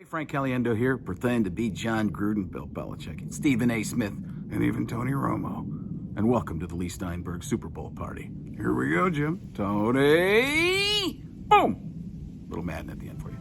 Hey, Frank Caliendo here, pretending to be John Gruden, Bill Belichick, Stephen A. Smith, and even Tony Romo. And welcome to the Leigh Steinberg Super Bowl party. Here we go, Jim. Tony! Boom! Little Madden at the end for you.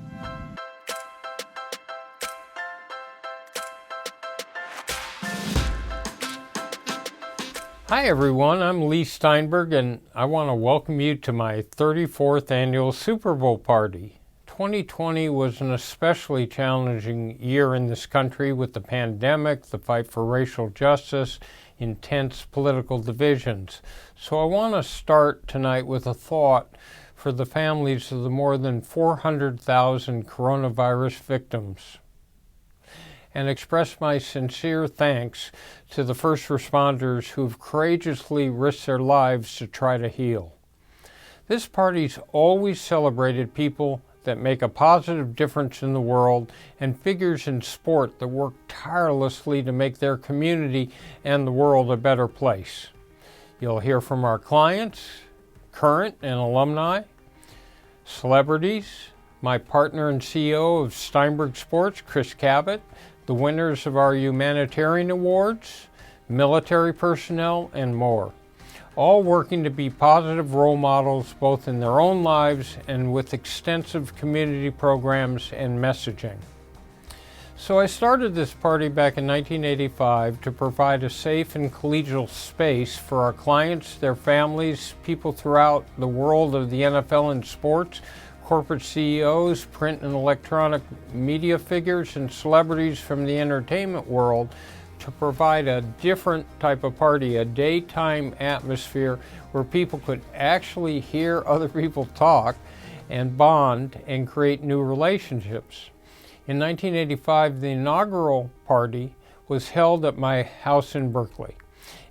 Hi everyone, I'm Leigh Steinberg and I want to welcome you to my 34th annual Super Bowl party. 2020 was an especially challenging year in this country with the pandemic, the fight for racial justice, intense political divisions. So I want to start tonight with a thought for the families of the more than 400,000 coronavirus victims, and express my sincere thanks to the first responders who have courageously risked their lives to try to heal. This party's always celebrated people that make a positive difference in the world and figures in sport that work tirelessly to make their community and the world a better place. You'll hear from our clients, current and alumni, celebrities, my partner and CEO of Steinberg Sports, Chris Cabot, the winners of our Humanitarian Awards, military personnel, and more, all working to be positive role models both in their own lives and with extensive community programs and messaging. So I started this party back in 1985 to provide a safe and collegial space for our clients, their families, people throughout the world of the NFL and sports, corporate CEOs, print and electronic media figures, and celebrities from the entertainment world to provide a different type of party, a daytime atmosphere where people could actually hear other people talk and bond and create new relationships. In 1985, the inaugural party was held at my house in Berkeley.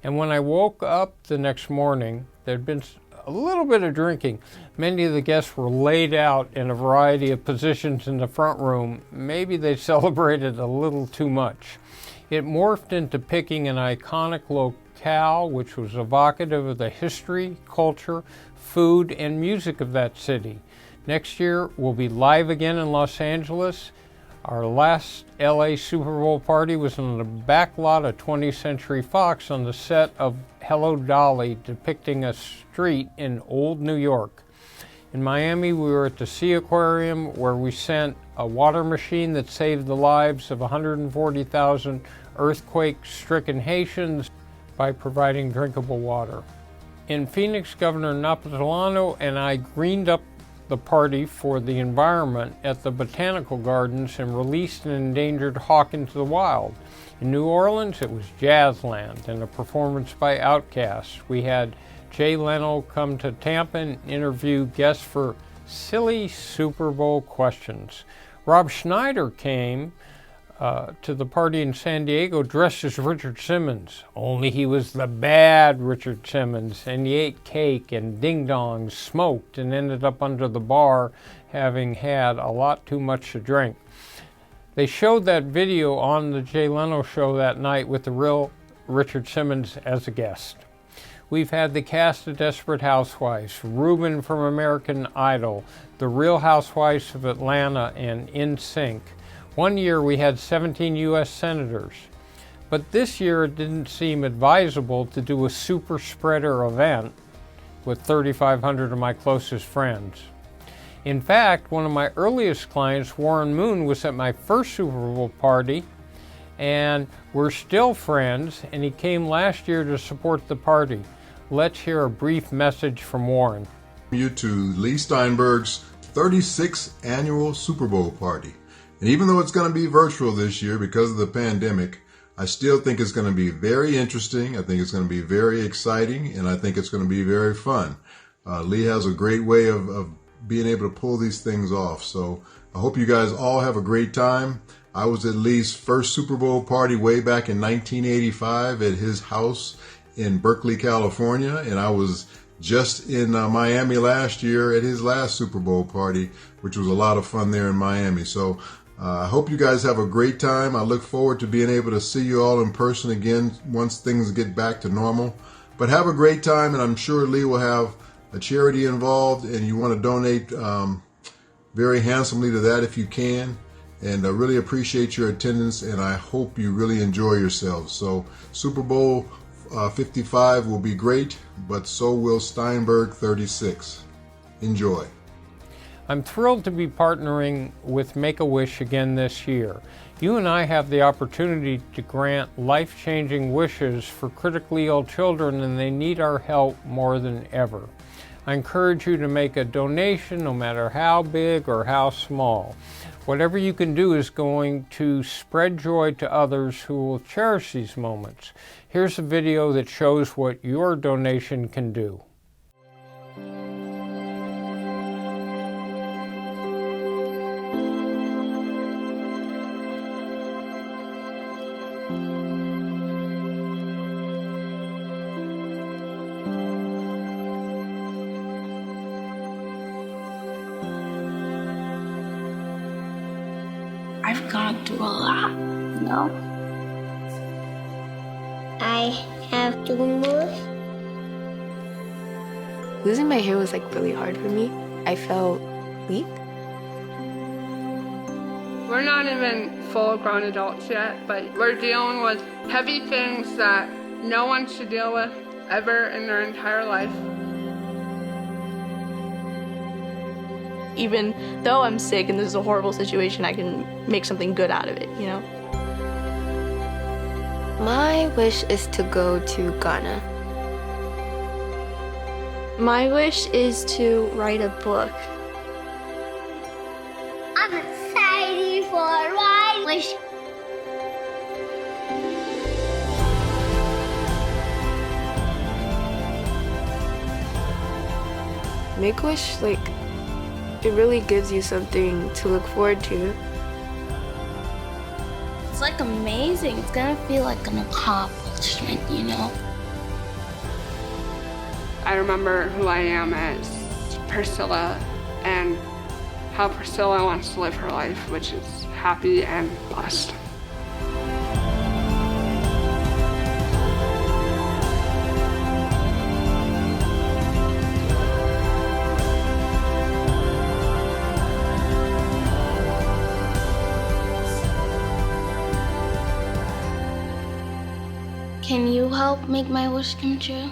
And when I woke up the next morning, there'd been a little bit of drinking. Many of the guests were laid out in a variety of positions in the front room. Maybe they celebrated a little too much. It morphed into picking an iconic locale which was evocative of the history, culture, food, and music of that city. Next year, we'll be live again in Los Angeles. Our last LA Super Bowl party was on the back lot of 20th Century Fox on the set of Hello Dolly, depicting a street in Old New York. In Miami, we were at the Sea Aquarium, where we sent a water machine that saved the lives of 140,000 earthquake-stricken Haitians by providing drinkable water. In Phoenix, Governor Napolitano and I greened up the party for the environment at the Botanical Gardens and released an endangered hawk into the wild. In New Orleans, it was Jazzland and a performance by Outkast. We had Jay Leno come to Tampa and interview guests for silly Super Bowl questions. Rob Schneider came to the party in San Diego dressed as Richard Simmons, only he was the bad Richard Simmons, and he ate cake and ding-dongs, smoked, and ended up under the bar having had a lot too much to drink. They showed that video on the Jay Leno show that night with the real Richard Simmons as a guest. We've had the cast of Desperate Housewives, Ruben from American Idol, the Real Housewives of Atlanta, and NSYNC. One year we had 17 U.S. senators, but this year it didn't seem advisable to do a super spreader event with 3,500 of my closest friends. In fact, one of my earliest clients, Warren Moon, was at my first Super Bowl party, and we're still friends, and he came last year to support the party. Let's hear a brief message from Warren. You to Leigh Steinberg's 36th annual Super Bowl party. And even though it's going to be virtual this year because of the pandemic, I still think it's going to be very interesting. I think it's going to be very exciting, and I think it's going to be very fun. Leigh has a great way of being able to pull these things off. So I hope you guys all have a great time. I was at Leigh's first Super Bowl party way back in 1985 at his house in Berkeley, California, and I was just in Miami last year at his last Super Bowl party, which was a lot of fun there in Miami. So I hope you guys have a great time. I look forward to being able to see you all in person again once things get back to normal. But have a great time, and I'm sure Leigh will have a charity involved, and you want to donate very handsomely to that if you can. And I really appreciate your attendance, and I hope you really enjoy yourselves. So Super Bowl 55 will be great, but so will Steinberg 36. Enjoy. I'm thrilled to be partnering with Make-A-Wish again this year. You and I have the opportunity to grant life-changing wishes for critically ill children, and they need our help more than ever. I encourage you to make a donation, no matter how big or how small. Whatever you can do is going to spread joy to others who will cherish these moments. Here's a video that shows what your donation can do. I've gone through a lot, you know? I have tumors. Losing my hair was really hard for me. I felt weak. We're not even full-grown adults yet, but we're dealing with heavy things that no one should deal with ever in their entire life. Even though I'm sick and this is a horrible situation, I can make something good out of it, you know? My wish is to go to Ghana. My wish is to write a book. I'm excited for my wish. Make-A-Wish, it really gives you something to look forward to. It's amazing. It's gonna feel like an accomplishment, you know? I remember who I am as Priscilla and how Priscilla wants to live her life, which is happy and blessed. Can you help make my wish come true?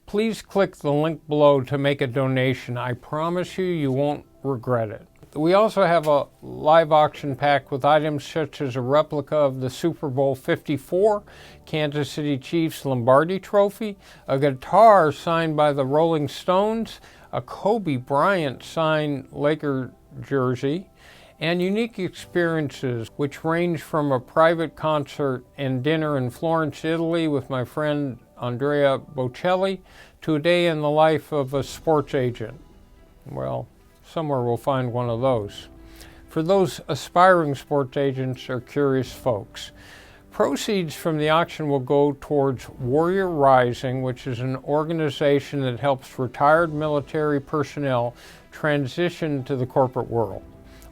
Please click the link below to make a donation. I promise you won't regret it. We also have a live auction pack with items such as a replica of the Super Bowl 54 Kansas City Chiefs Lombardi Trophy, a guitar signed by the Rolling Stones, a Kobe Bryant signed Laker jersey, and unique experiences which range from a private concert and dinner in Florence, Italy with my friend Andrea Bocelli to a day in the life of a sports agent. Well, somewhere we'll find one of those. For those aspiring sports agents or curious folks, proceeds from the auction will go towards Warrior Rising, which is an organization that helps retired military personnel transition to the corporate world.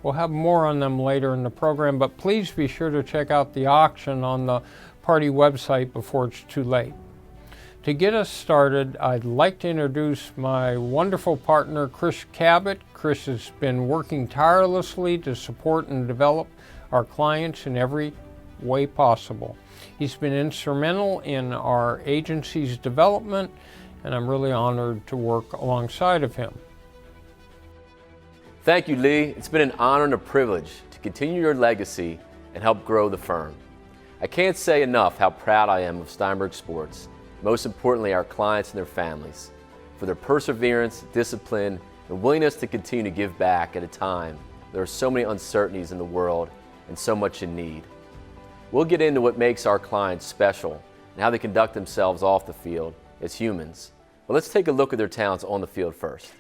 We'll have more on them later in the program, but please be sure to check out the auction on the party website before it's too late. To get us started, I'd like to introduce my wonderful partner, Chris Cabot. Chris has been working tirelessly to support and develop our clients in every way possible. He's been instrumental in our agency's development, and I'm really honored to work alongside of him. Thank you, Leigh. It's been an honor and a privilege to continue your legacy and help grow the firm. I can't say enough how proud I am of Steinberg Sports, most importantly our clients and their families, for their perseverance, discipline, and willingness to continue to give back at a time there are so many uncertainties in the world and so much in need. We'll get into what makes our clients special and how they conduct themselves off the field as humans. But let's take a look at their talents on the field first.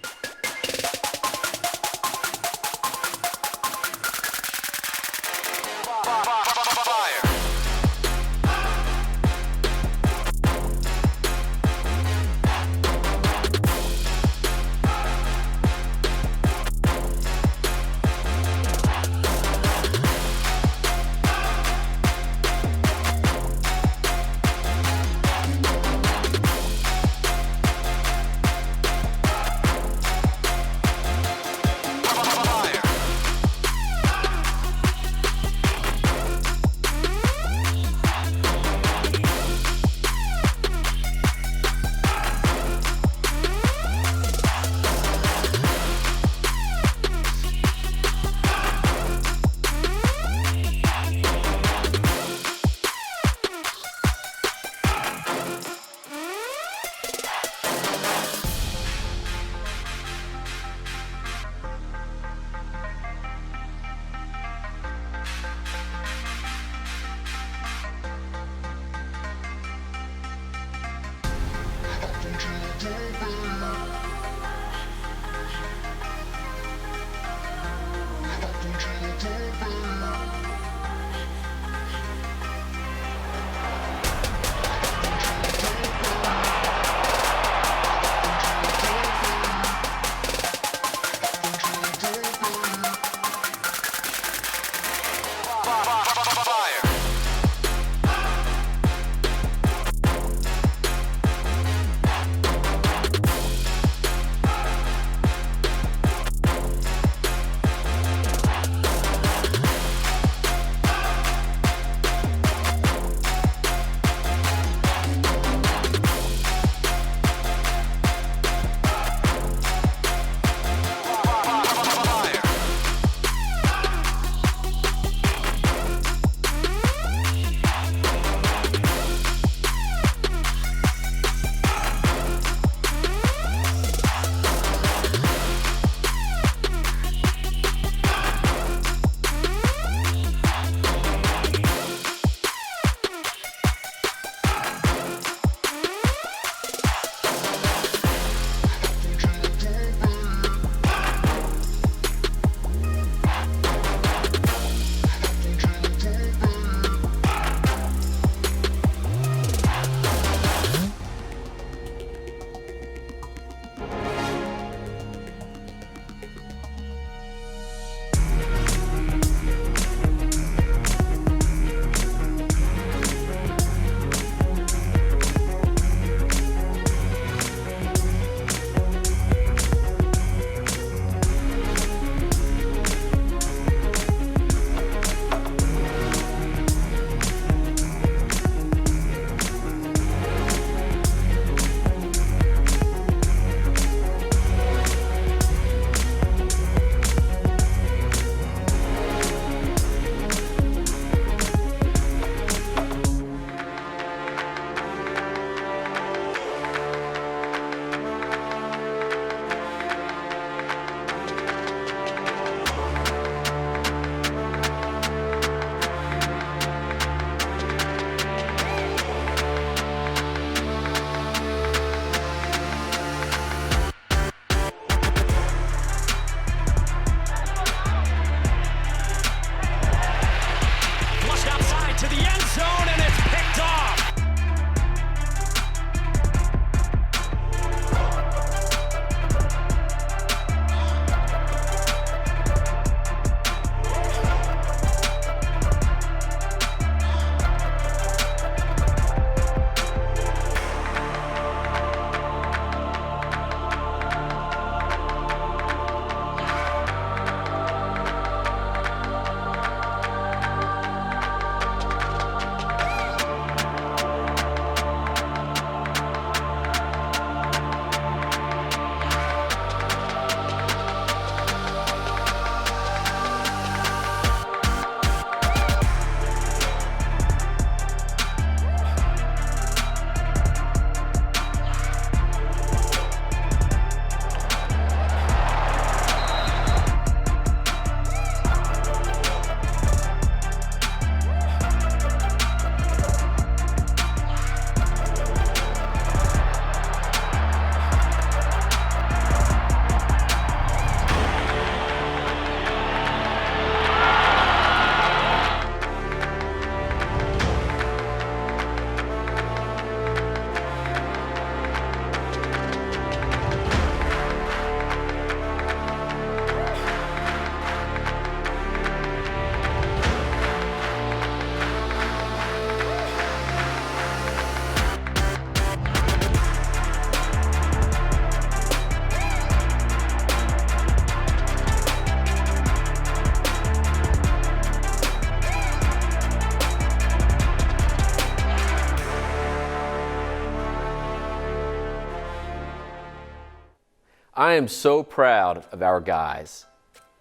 I am so proud of our guys.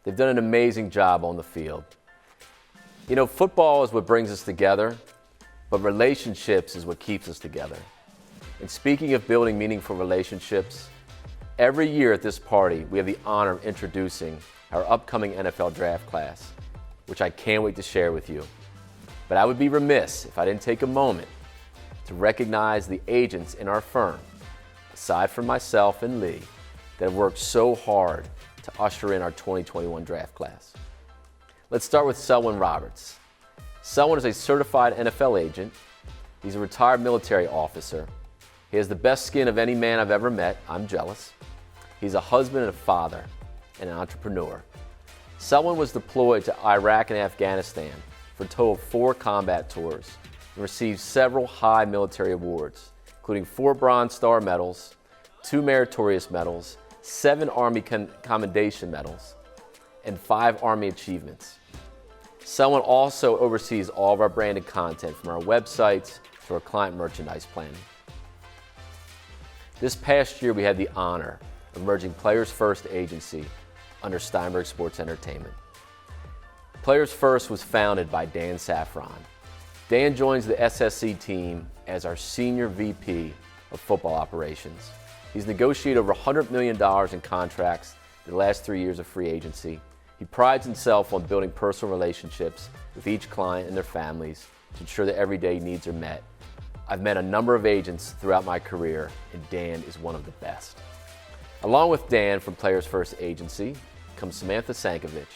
They've done an amazing job on the field. You know, football is what brings us together, but relationships is what keeps us together. And speaking of building meaningful relationships, every year at this party, we have the honor of introducing our upcoming NFL draft class, which I can't wait to share with you. But I would be remiss if I didn't take a moment to recognize the agents in our firm, aside from myself and Leigh, that have worked so hard to usher in our 2021 draft class. Let's start with Selwyn Roberts. Selwyn is a certified NFL agent. He's a retired military officer. He has the best skin of any man I've ever met. I'm jealous. He's a husband and a father and an entrepreneur. Selwyn was deployed to Iraq and Afghanistan for for a total of 4 combat tours and received several high military awards, including 4 Bronze Star medals, 2 Meritorious medals, 7 Army Commendation medals, and 5 Army achievements. Someone also oversees all of our branded content from our websites to our client merchandise planning. This past year, we had the honor of merging Players First Agency under Steinberg Sports Entertainment. Players First was founded by Dan Saffron. Dan joins the SSC team as our Senior VP of Football Operations. He's negotiated over $100 million in contracts the last 3 years of free agency. He prides himself on building personal relationships with each client and their families to ensure that everyday needs are met. I've met a number of agents throughout my career, and Dan is one of the best. Along with Dan from Players First Agency comes Samantha Sankovic.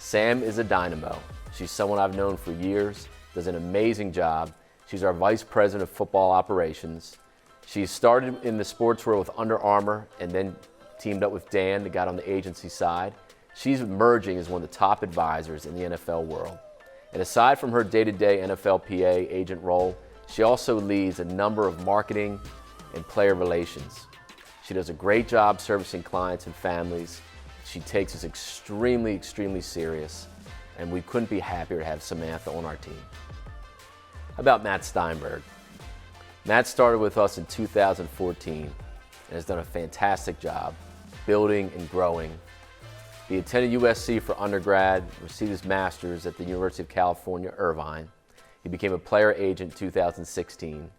Sam is a dynamo. She's someone I've known for years, does an amazing job. She's our Vice President of Football Operations. She started in the sports world with Under Armour and then teamed up with Dan and got on the agency side. She's emerging as one of the top advisors in the NFL world. And aside from her day-to-day NFLPA agent role, she also leads a number of marketing and player relations. She does a great job servicing clients and families. She takes us extremely, extremely serious, and we couldn't be happier to have Samantha on our team. How about Matt Steinberg? Matt started with us in 2014 and has done a fantastic job building and growing. He attended USC for undergrad, received his master's at the University of California, Irvine. He became a player agent in 2016.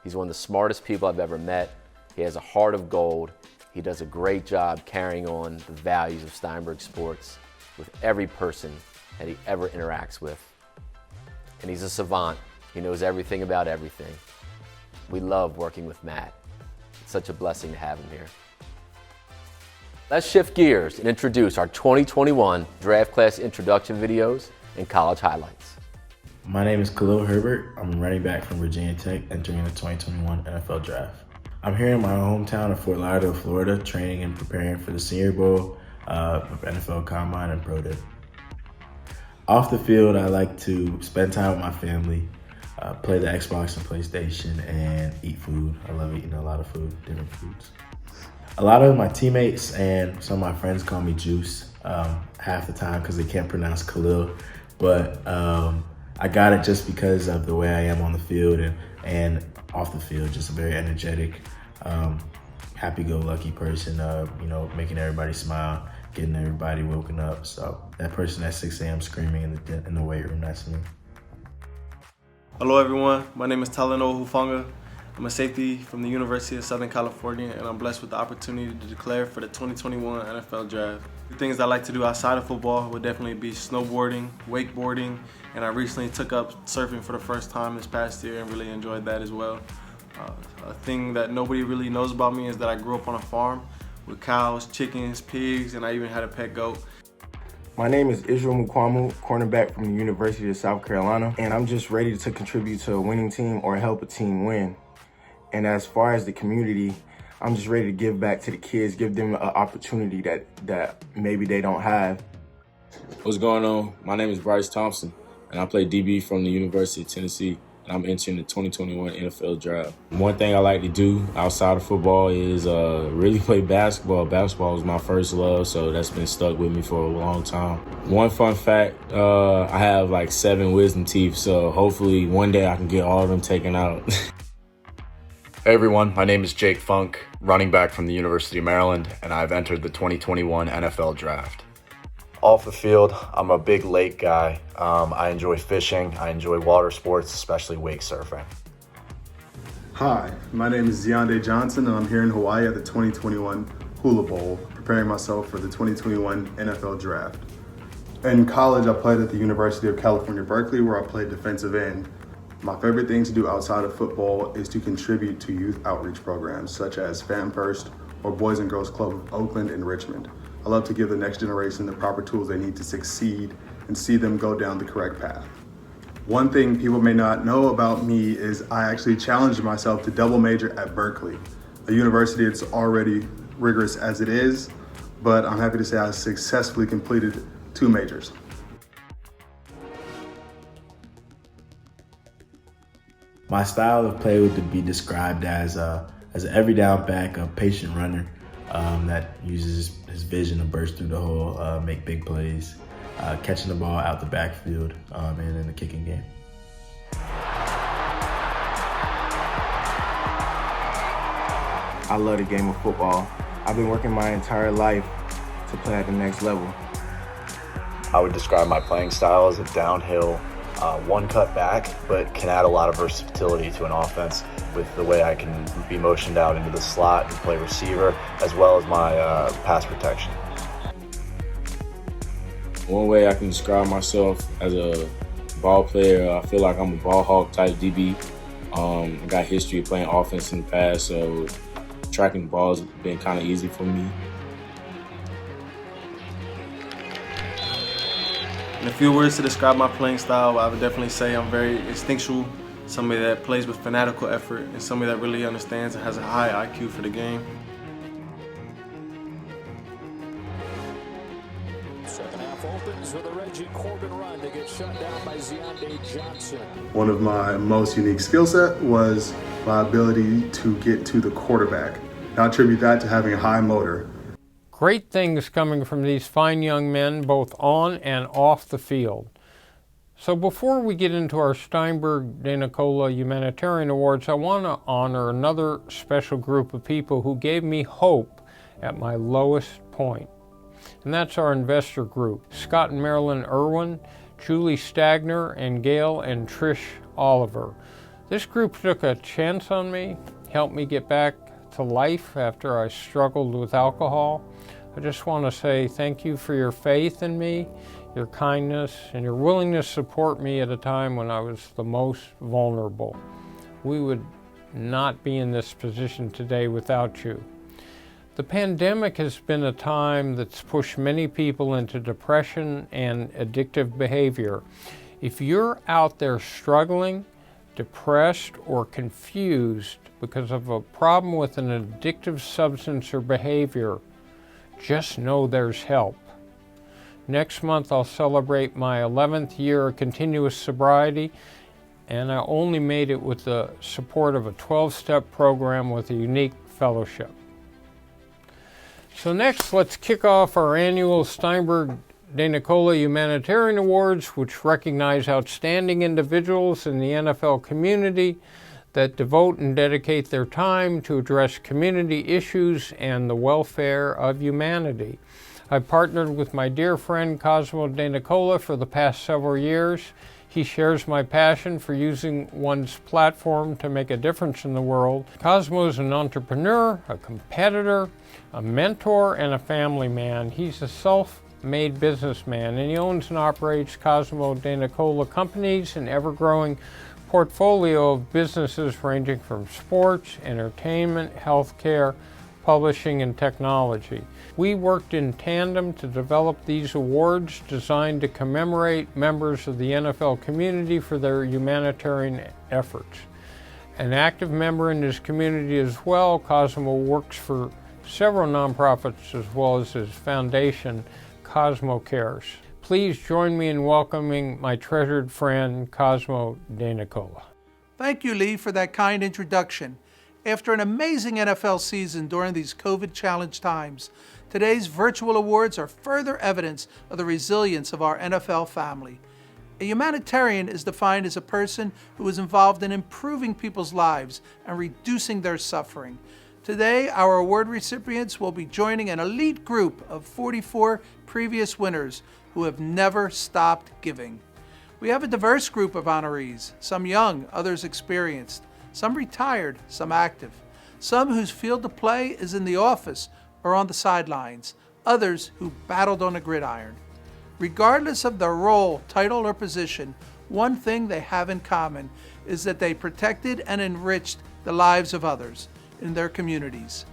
He's one of the smartest people I've ever met. He has a heart of gold. He does a great job carrying on the values of Steinberg Sports with every person that he ever interacts with. And he's a savant. He knows everything about everything. We love working with Matt. It's such a blessing to have him here. Let's shift gears and introduce our 2021 draft class introduction videos and college highlights. My name is Khalil Herbert. I'm a running back from Virginia Tech entering the 2021 NFL Draft. I'm here in my hometown of Fort Lauderdale, Florida, training and preparing for the Senior Bowl, NFL Combine, and Pro Day. Off the field, I like to spend time with my family, play the Xbox and PlayStation, and eat food. I love eating a lot of food, different foods. A lot of my teammates and some of my friends call me Juice half the time because they can't pronounce Khalil, but I got it just because of the way I am on the field and off the field, just a very energetic, happy-go-lucky person, making everybody smile, getting everybody woken up. So that person at 6 a.m. screaming in the weight room, that's me. Hello everyone, my name is Talanoa Hufanga. I'm a safety from the University of Southern California, and I'm blessed with the opportunity to declare for the 2021 NFL Draft. The things I like to do outside of football would definitely be snowboarding, wakeboarding, and I recently took up surfing for the first time this past year and really enjoyed that as well. A thing that nobody really knows about me is that I grew up on a farm with cows, chickens, pigs, and I even had a pet goat. My name is Israel Mukwamu, cornerback from the University of South Carolina, and I'm just ready to contribute to a winning team or help a team win. And as far as the community, I'm just ready to give back to the kids, give them an opportunity that maybe they don't have. What's going on? My name is Bryce Thompson, and I play DB from the University of Tennessee, and I'm entering the 2021 NFL Draft. One thing I like to do outside of football is really play basketball. Basketball was my first love, so that's been stuck with me for a long time. One fun fact, I have like 7 wisdom teeth, so hopefully one day I can get all of them taken out. Hey everyone, my name is Jake Funk, running back from the University of Maryland, and I've entered the 2021 NFL Draft. Off the field, I'm a big lake guy. I enjoy fishing, I enjoy water sports, especially wake surfing. Hi, my name is Ziande Johnson, and I'm here in Hawaii at the 2021 Hula Bowl, preparing myself for the 2021 NFL Draft. In college, I played at the University of California, Berkeley, where I played defensive end. My favorite thing to do outside of football is to contribute to youth outreach programs such as Fan First or Boys and Girls Club of Oakland and Richmond. I love to give the next generation the proper tools they need to succeed and see them go down the correct path. One thing people may not know about me is I actually challenged myself to double major at Berkeley, a university that's already rigorous as it is, but I'm happy to say I successfully completed 2 majors. My style of play would be described as an every down back, a patient runner that uses his vision to burst through the hole, make big plays, catching the ball out the backfield, and in the kicking game. I love the game of football. I've been working my entire life to play at the next level. I would describe my playing style as a downhill, one cut back, but can add a lot of versatility to an offense with the way I can be motioned out into the slot and play receiver, as well as my pass protection. One way I can describe myself as a ball player, I feel like I'm a ball hawk type DB. I got history of playing offense in the past, so tracking the ball has been kind of easy for me. In a few words to describe my playing style, I would definitely say I'm very instinctual, somebody that plays with fanatical effort, and somebody that really understands and has a high IQ for the game. Second half opens with a Reggie Corbin run to get shut down by Ziande Johnson. One of my most unique skill set was my ability to get to the quarterback. I attribute that to having a high motor. Great things coming from these fine young men, both on and off the field. So before we get into our Steinberg De Nicola Humanitarian Awards, I want to honor another special group of people who gave me hope at my lowest point. And that's our investor group, Scott and Marilyn Irwin, Julie Stagner, and Gail and Trish Oliver. This group took a chance on me, helped me get back to life after I struggled with alcohol. I just want to say thank you for your faith in me, your kindness, and your willingness to support me at a time when I was the most vulnerable. We would not be in this position today without you. The pandemic has been a time that's pushed many people into depression and addictive behavior. If you're out there struggling, depressed, or confused because of a problem with an addictive substance or behavior, just know there's help. Next month I'll celebrate my 11th year of continuous sobriety, and I only made it with the support of a 12-step program with a unique fellowship. So next, let's kick off our annual Steinberg De Nicola Humanitarian Awards, which recognize outstanding individuals in the NFL community that devote and dedicate their time to address community issues and the welfare of humanity. I've partnered with my dear friend Cosmo De Nicola for the past several years. He shares my passion for using one's platform to make a difference in the world. Cosmo is an entrepreneur, a competitor, a mentor, and a family man. He's a self-made businessman, and he owns and operates Cosmo De Nicola companies, an ever-growing portfolio of businesses ranging from sports, entertainment, healthcare, publishing, and technology. We worked in tandem to develop these awards designed to commemorate members of the NFL community for their humanitarian efforts. An active member in his community as well, Cosmo works for several nonprofits as well as his foundation, Cosmo Cares. Please join me in welcoming my treasured friend, Cosmo De Nicola. Thank you, Lee, for that kind introduction. After an amazing NFL season during these COVID-challenged times, today's virtual awards are further evidence of the resilience of our NFL family. A humanitarian is defined as a person who is involved in improving people's lives and reducing their suffering. Today, our award recipients will be joining an elite group of 44 previous winners who have never stopped giving. We have a diverse group of honorees, some young, others experienced, some retired, some active, some whose field of play is in the office or on the sidelines, others who battled on a gridiron. Regardless of their role, title, or position, one thing they have in common is that they protected and enriched the lives of others in their communities.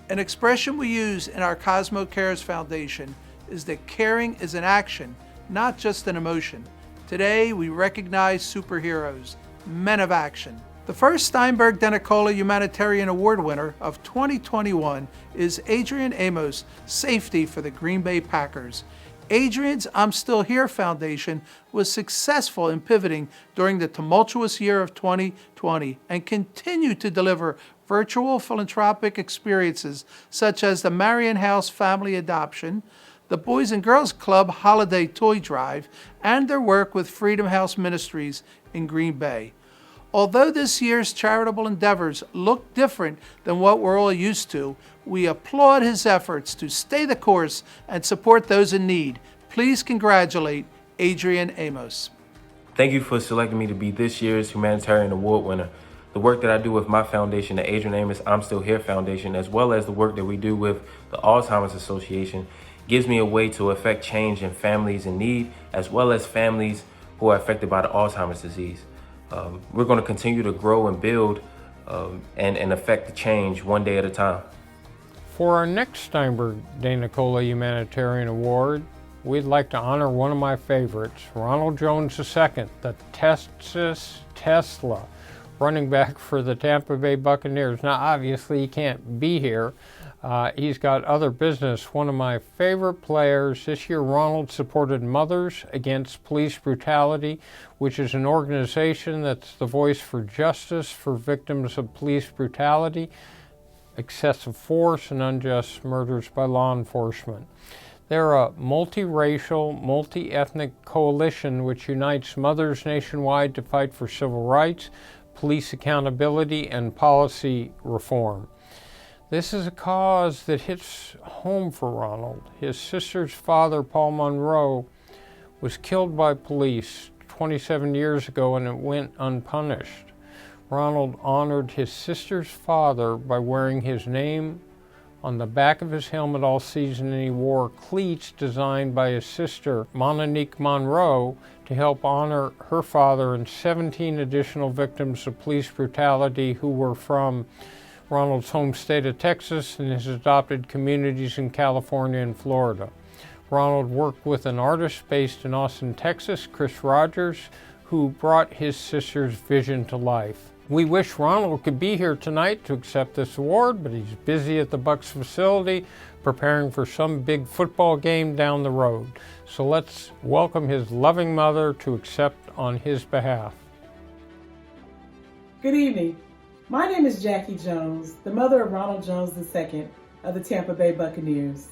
An expression we use in our Cosmo Cares Foundation is that caring is an action, not just an emotion. Today, we recognize superheroes, men of action. The first Steinberg De Nicola Humanitarian Award winner of 2021 is Adrian Amos, safety for the Green Bay Packers. Adrian's I'm Still Here Foundation was successful in pivoting during the tumultuous year of 2020 and continued to deliver virtual philanthropic experiences such as the Marion House Family Adoption, the Boys and Girls Club Holiday Toy Drive, and their work with Freedom House Ministries in Green Bay. Although this year's charitable endeavors look different than what we're all used to, we applaud his efforts to stay the course and support those in need. Please congratulate Adrian Amos. Thank you for selecting me to be this year's Humanitarian Award winner. The work that I do with my foundation, the Adrian Amos I'm Still Here Foundation, as well as the work that we do with the Alzheimer's Association, gives me a way to affect change in families in need, as well as families who are affected by the Alzheimer's disease. We're going to continue to grow and build and affect the change one day at a time. For our next Steinberg De Nicola Humanitarian Award, we'd like to honor one of my favorites, Ronald Jones II, the Texas Tesla, running back for the Tampa Bay Buccaneers. Now, obviously, he can't be here. He's got other business. One of my favorite players. This year, Ronald supported Mothers Against Police Brutality, which is an organization that's the voice for justice for victims of police brutality, excessive force, and unjust murders by law enforcement. They're a multiracial, multi-ethnic coalition which unites mothers nationwide to fight for civil rights, police accountability, and policy reform. This is a cause that hits home for Ronald. His sister's father, Paul Monroe, was killed by police 27 years ago and it went unpunished. Ronald honored his sister's father by wearing his name on the back of his helmet all season, and he wore cleats designed by his sister, Monique Monroe, to help honor her father and 17 additional victims of police brutality who were from Ronald's home state of Texas and his adopted communities in California and Florida. Ronald worked with an artist based in Austin, Texas, Chris Rogers, who brought his sister's vision to life. We wish Ronald could be here tonight to accept this award, but he's busy at the Bucs facility preparing for some big football game down the road. So let's welcome his loving mother to accept on his behalf. Good evening. My name is Jackie Jones, the mother of Ronald Jones II of the Tampa Bay Buccaneers.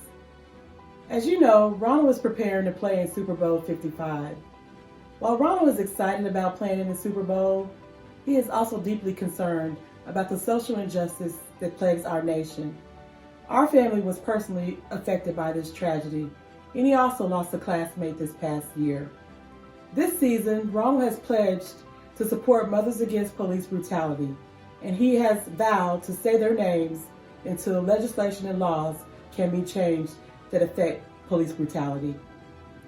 As you know, Ronald was preparing to play in Super Bowl 55. While Ronald is excited about playing in the Super Bowl, he is also deeply concerned about the social injustice that plagues our nation. Our family was personally affected by this tragedy, and he also lost a classmate this past year. This season, Ronald has pledged to support Mothers Against Police Brutality, and he has vowed to say their names until legislation and laws can be changed that affect police brutality.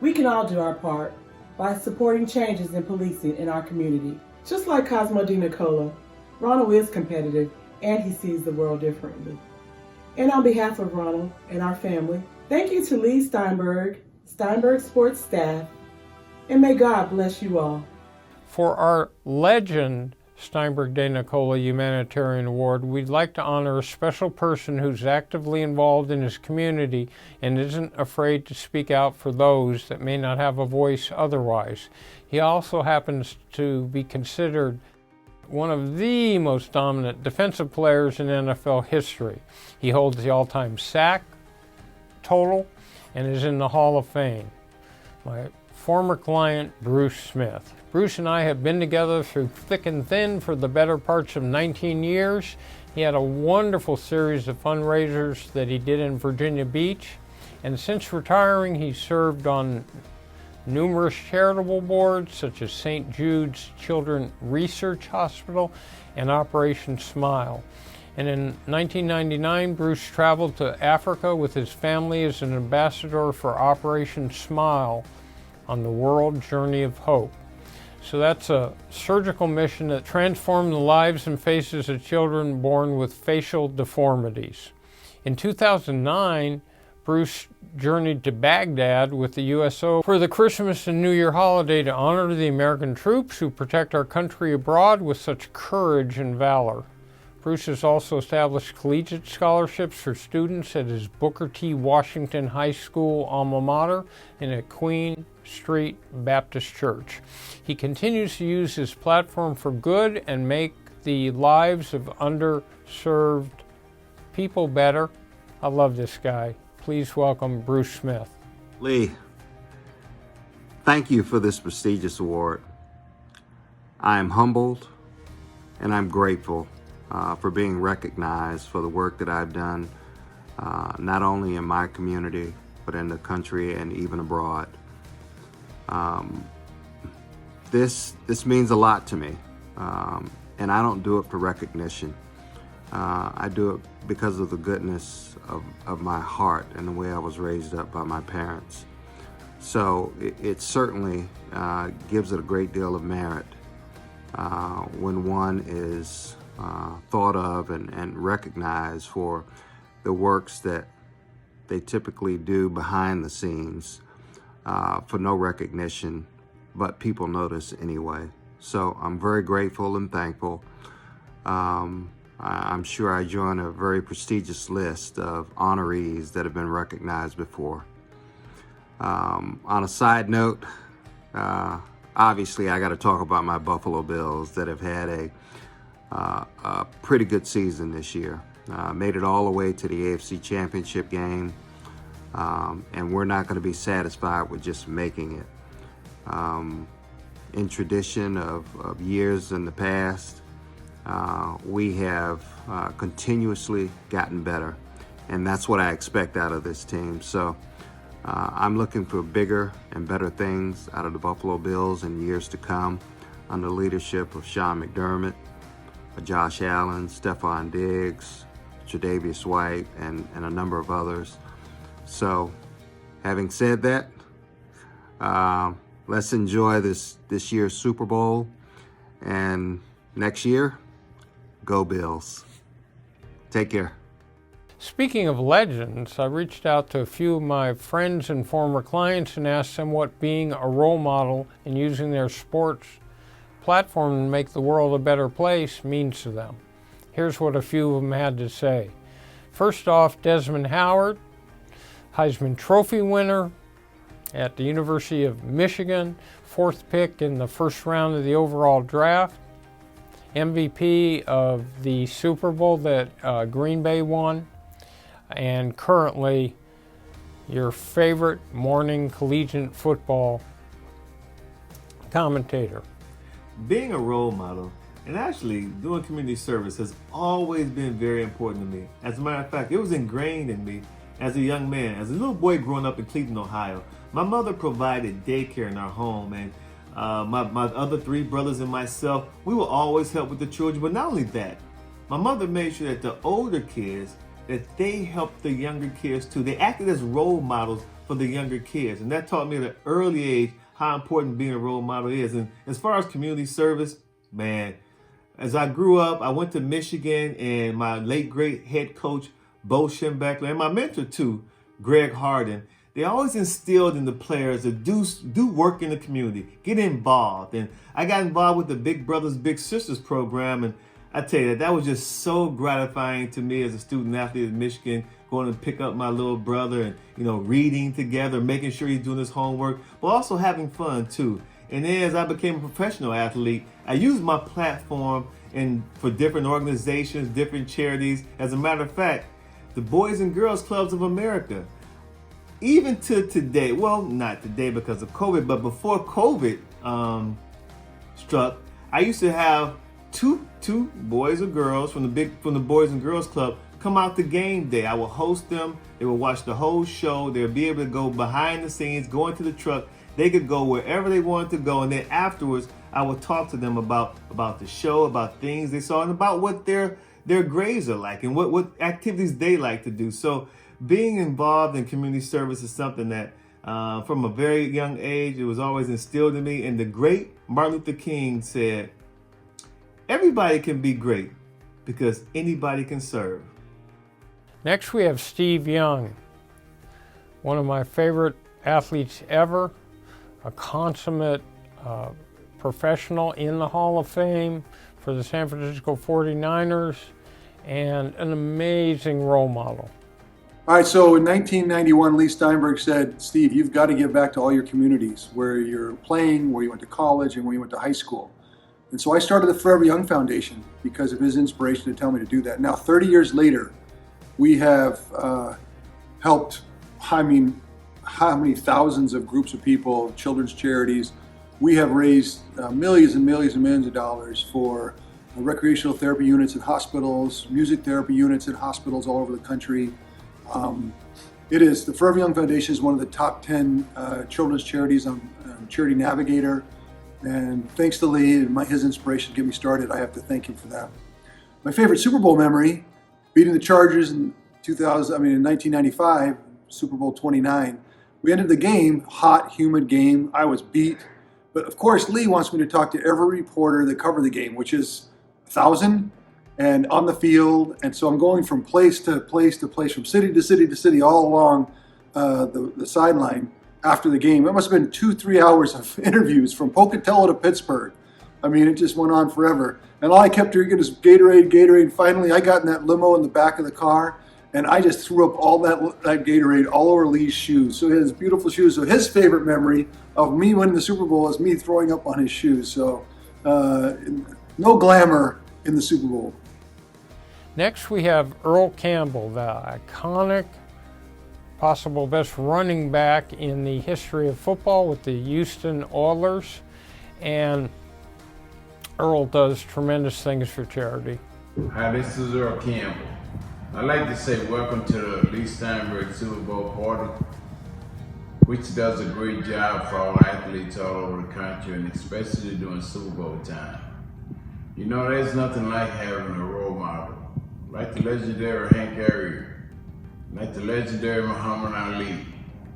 We can all do our part by supporting changes in policing in our community. Just like Cosmo De Nicola, Ronald is competitive and he sees the world differently. And on behalf of Ronald and our family, thank you to Leigh Steinberg, Steinberg Sports staff, and may God bless you all. For our legend Steinberg De Nicola Humanitarian Award, we'd like to honor a special person who's actively involved in his community and isn't afraid to speak out for those that may not have a voice otherwise. He also happens to be considered one of the most dominant defensive players in NFL history. He holds the all-time sack total and is in the Hall of Fame. My former client, Bruce Smith. Bruce and I have been together through thick and thin for the better parts of 19 years. He had a wonderful series of fundraisers that he did in Virginia Beach, and since retiring, he served on numerous charitable boards such as St. Jude's Children's Research Hospital and Operation Smile. And in 1999, Bruce traveled to Africa with his family as an ambassador for Operation Smile on the World Journey of Hope. So that's a surgical mission that transformed the lives and faces of children born with facial deformities. In 2009, Bruce journeyed to Baghdad with the USO for the Christmas and New Year holiday to honor the American troops who protect our country abroad with such courage and valor. Bruce has also established collegiate scholarships for students at his Booker T. Washington High School alma mater and at Queen Street Baptist Church. He continues to use his platform for good and make the lives of underserved people better. I love this guy. Please welcome Bruce Smith. Leigh, thank you for this prestigious award. I am humbled and I'm grateful for being recognized for the work that I've done, not only in my community, but in the country and even abroad. This means a lot to me, and I don't do it for recognition. I do it because of the goodness of my heart and the way I was raised up by my parents. So it certainly gives it a great deal of merit when one is thought of and recognized for the works that they typically do behind the scenes for no recognition, but people notice anyway. So I'm very grateful and thankful. I'm sure I join a very prestigious list of honorees that have been recognized before. On a side note, obviously I got to talk about my Buffalo Bills that have had a pretty good season this year. Made it all the way to the AFC Championship game, and we're not going to be satisfied with just making it. In tradition of years in the past, we have continuously gotten better, and that's what I expect out of this team. So I'm looking for bigger and better things out of the Buffalo Bills in years to come under the leadership of Sean McDermott, Josh Allen, Stephon Diggs, Tre'Davious White, and a number of others. So having said that, let's enjoy this year's Super Bowl, and next year, go Bills. Take care. Speaking of legends, I reached out to a few of my friends and former clients and asked them what being a role model and using their sports platform to make the world a better place means to them. Here's what a few of them had to say. First off, Desmond Howard, Heisman Trophy winner at the University of Michigan, 4th pick in the first round of the overall draft, MVP of the Super Bowl that Green Bay won, and currently your favorite morning collegiate football commentator. Being a role model and actually doing community service has always been very important to me. As a matter of fact, it was ingrained in me as a young man. As a little boy growing up in Cleveland, Ohio, my mother provided daycare in our home, and my other 3 brothers and myself, we would always help with the children. But not only that, my mother made sure that the older kids, that they helped the younger kids too. They acted as role models for the younger kids, and that taught me at an early age how important being a role model is. And as far as community service, man, as I grew up, I went to Michigan, and my late great head coach, Bo Schembechler, and my mentor too, Greg Harden, they always instilled in the players to do work in the community, get involved. And I got involved with the Big Brothers Big Sisters program, and I tell you, that was just so gratifying to me as a student athlete in Michigan, going to pick up my little brother and, reading together, making sure he's doing his homework, but also having fun too. And then as I became a professional athlete, I used my platform for different organizations, different charities. As a matter of fact, the Boys and Girls Clubs of America, even to today, well, not today because of COVID, but before COVID struck, I used to have two boys or girls from the Boys and Girls Club come out to game day. I would host them. They would watch the whole show. They would be able to go behind the scenes, go into the truck. They could go wherever they wanted to go, and then afterwards, I would talk to them about the show, about things they saw, and about what their grades are like and what activities they like to do. So being involved in community service is something that from a very young age, it was always instilled in me. And the great Martin Luther King said, everybody can be great because anybody can serve. Next we have Steve Young, one of my favorite athletes ever, a consummate professional in the Hall of Fame for the San Francisco 49ers, and an amazing role model. All right, so in 1991, Leigh Steinberg said, Steve, you've got to give back to all your communities where you're playing, where you went to college, and where you went to high school. And so I started the Forever Young Foundation because of his inspiration to tell me to do that. Now, 30 years later, we have helped, how many thousands of groups of people, children's charities. We have raised millions and millions and millions of dollars for recreational therapy units in hospitals, music therapy units in hospitals all over the country. The Forever Young Foundation is one of the top 10 children's charities on Charity Navigator. And thanks to Leigh and his inspiration to get me started, I have to thank him for that. My favorite Super Bowl memory, beating the Chargers in 1995, Super Bowl 29. We ended the game, hot, humid game. I was beat. But of course, Leigh wants me to talk to every reporter that covered the game, which is 1,000, and on the field. And so I'm going from place to place to place, from city to city to city, all along the sideline after the game. It must have been 2-3 hours of interviews from Pocatello to Pittsburgh. I mean, it just went on forever. And all I kept drinking is Gatorade. Finally, I got in that limo in the back of the car, and I just threw up all that Gatorade all over Leigh's shoes. So he has beautiful shoes. So his favorite memory of me winning the Super Bowl is me throwing up on his shoes. So no glamour in the Super Bowl. Next, we have Earl Campbell, the iconic, possible best running back in the history of football with the Houston Oilers. And Earl does tremendous things for charity. Hi, this is Earl Campbell. I'd like to say welcome to the Leigh Steinberg Super Bowl party, which does a great job for all athletes all over the country, and especially during Super Bowl time. You know, there's nothing like having a role model, like the legendary Hank Aaron, like the legendary Muhammad Ali,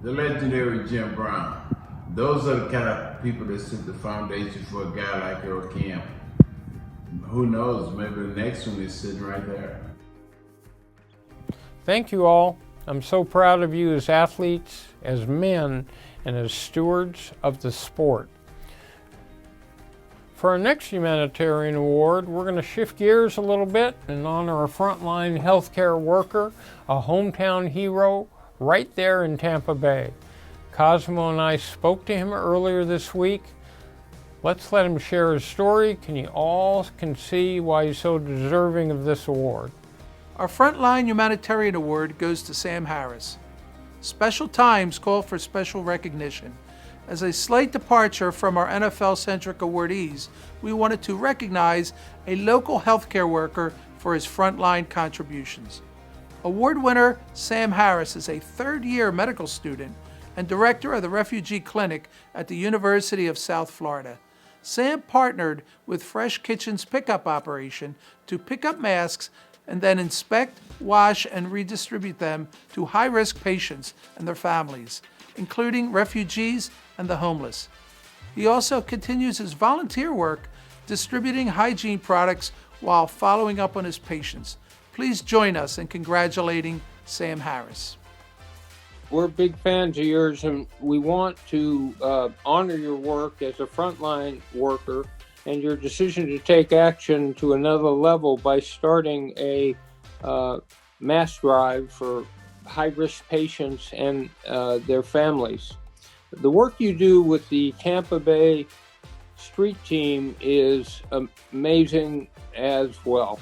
the legendary Jim Brown. Those are the kind of people that set the foundation for a guy like Earl Campbell. Who knows, maybe the next one is sitting right there. Thank you all. I'm so proud of you as athletes, as men, and as stewards of the sport. For our next Humanitarian Award, we're going to shift gears a little bit and honor a frontline healthcare worker, a hometown hero right there in Tampa Bay. Cosmo and I spoke to him earlier this week. Let's let him share his story. You all can see why he's so deserving of this award. Our Frontline Humanitarian Award goes to Sam Harris. Special times call for special recognition. As a slight departure from our NFL-centric awardees, we wanted to recognize a local healthcare worker for his frontline contributions. Award winner Sam Harris is a third-year medical student and director of the Refugee Clinic at the University of South Florida. Sam partnered with Fresh Kitchen's pickup operation to pick up masks and then inspect, wash, and redistribute them to high-risk patients and their families, including refugees and the homeless. He also continues his volunteer work distributing hygiene products while following up on his patients. Please join us in congratulating Sam Harris. We're big fans of yours, and we want to honor your work as a frontline worker and your decision to take action to another level by starting a mass drive for high-risk patients and their families. The work you do with the Tampa Bay street team is amazing as well.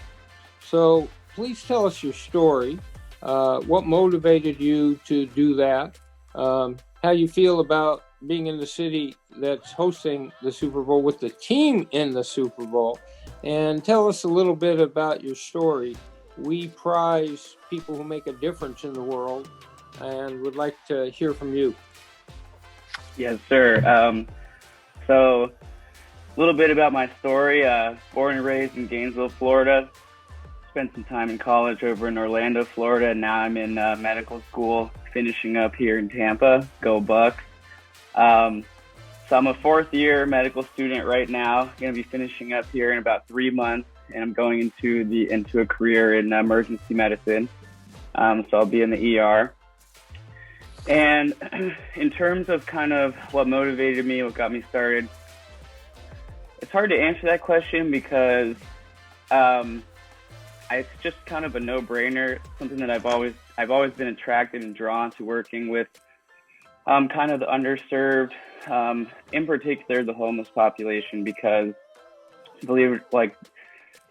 So please tell us your story, what motivated you to do that, how you feel about being in the city that's hosting the Super Bowl with the team in the Super Bowl, and tell us a little bit about your story. We prize people who make a difference in the world and would like to hear from you. Yes, sir. So a little bit about my story. Born and raised in Gainesville, Florida. Spent some time in college over in Orlando, Florida. Now I'm in medical school, finishing up here in Tampa. Go Bucks. So I'm a fourth-year medical student right now. Going to be finishing up here in about 3 months, and I'm going into a career in emergency medicine. So I'll be in the ER. And in terms of kind of what motivated me, what got me started, it's hard to answer that question because it's just kind of a no-brainer, something that I've always been attracted and drawn to working with kind of the underserved, in particular the homeless population, because believe it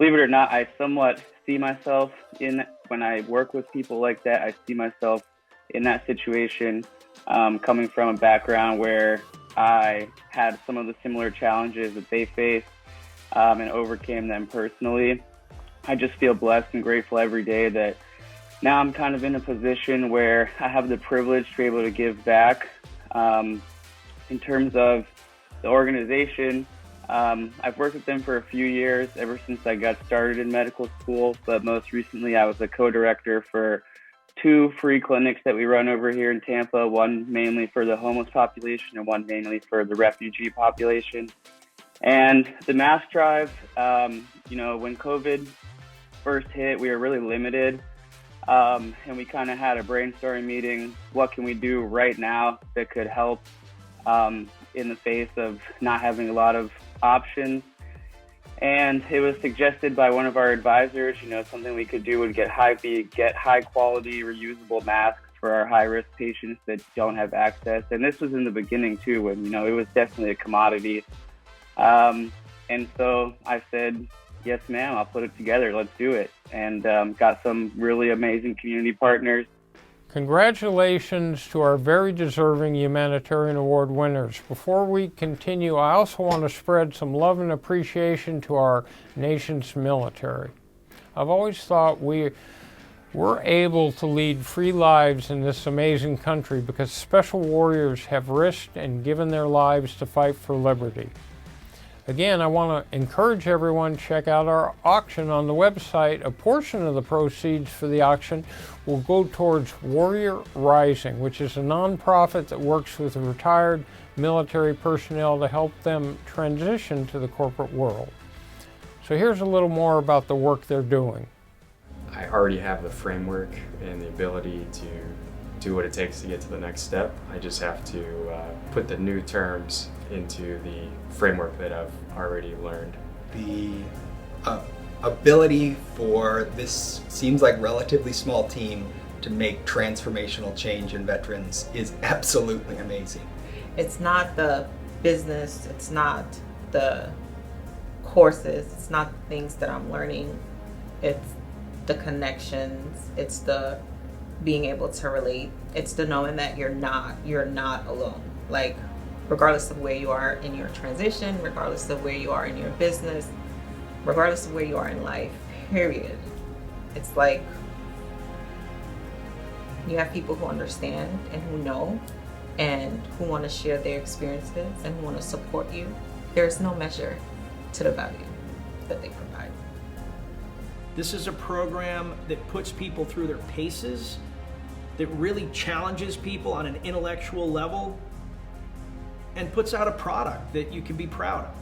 or not, I somewhat see myself when I work with people like that. I see myself in that situation, coming from a background where I had some of the similar challenges that they faced, and overcame them personally. I just feel blessed and grateful every day that now I'm kind of in a position where I have the privilege to be able to give back. In terms of the organization, I've worked with them for a few years, ever since I got started in medical school, but most recently I was a co-director for 2 free clinics that we run over here in Tampa, one mainly for the homeless population and one mainly for the refugee population. And the mass drive, when COVID first hit, we were really limited. And we kind of had a brainstorming meeting. What can we do right now that could help in the face of not having a lot of options? And it was suggested by one of our advisors, something we could do would get high quality reusable masks for our high risk patients that don't have access. And this was in the beginning too, when, it was definitely a commodity. And so I said, yes, ma'am, I'll put it together. Let's do it. And got some really amazing community partners. Congratulations to our very deserving Humanitarian Award winners. Before we continue, I also want to spread some love and appreciation to our nation's military. I've always thought we're able to lead free lives in this amazing country because special warriors have risked and given their lives to fight for liberty. Again, I want to encourage everyone to check out our auction on the website. A portion of the proceeds for the auction will go towards Warrior Rising, which is a nonprofit that works with retired military personnel to help them transition to the corporate world. So here's a little more about the work they're doing. I already have the framework and the ability to do what it takes to get to the next step. I just have to put the new terms into the framework that I've already learned. The ability for this seems like relatively small team to make transformational change in veterans is absolutely amazing. It's not the business, it's not the courses, it's not the things that I'm learning, it's the connections, it's the being able to relate, it's the knowing that you're not alone. Like, regardless of where you are in your transition, regardless of where you are in your business, regardless of where you are in life, period. It's like you have people who understand and who know and who want to share their experiences and who want to support you. There's no measure to the value that they provide. This is a program that puts people through their paces, that really challenges people on an intellectual level, and puts out a product that you can be proud of.